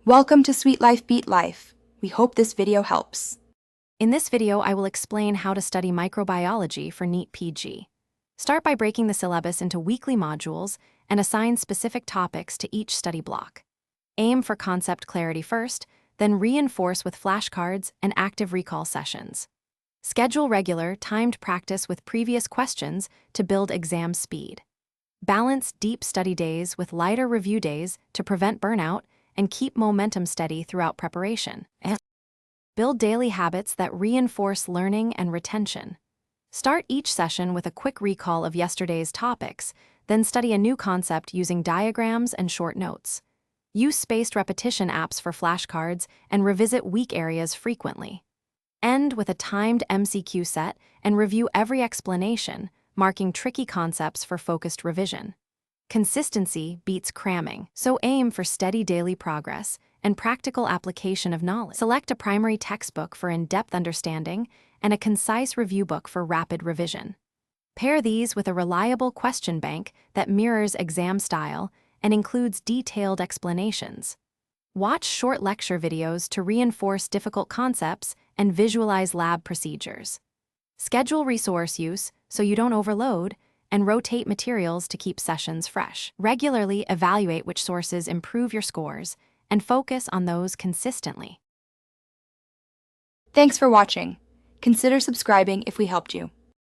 Welcome to Sweet Life Beat Life. We hope this video helps. In this video, I will explain how to study microbiology for Neet PG. Start by breaking the syllabus into weekly modules and assign specific topics to each study block. Aim for concept clarity first, then reinforce with flashcards and active recall sessions. Schedule regular, timed practice with previous questions to build exam speed. Balance deep study days with lighter review days to prevent burnout and keep momentum steady throughout preparation. Build daily habits that reinforce learning and retention. Start each session with a quick recall of yesterday's topics, then study a new concept using diagrams and short notes. Use spaced repetition apps for flashcards and revisit weak areas frequently. End with a timed MCQ set and review every explanation, marking tricky concepts for focused revision. Consistency beats cramming, so aim for steady daily progress and practical application of knowledge. Select a primary textbook for in-depth understanding and a concise review book for rapid revision. Pair these with a reliable question bank that mirrors exam style and includes detailed explanations. Watch short lecture videos to reinforce difficult concepts and visualize lab procedures. Schedule resource use so you don't overload, and rotate materials to keep sessions fresh. Regularly evaluate which sources improve your scores and focus on those consistently. Thanks for watching. Consider subscribing if we helped you.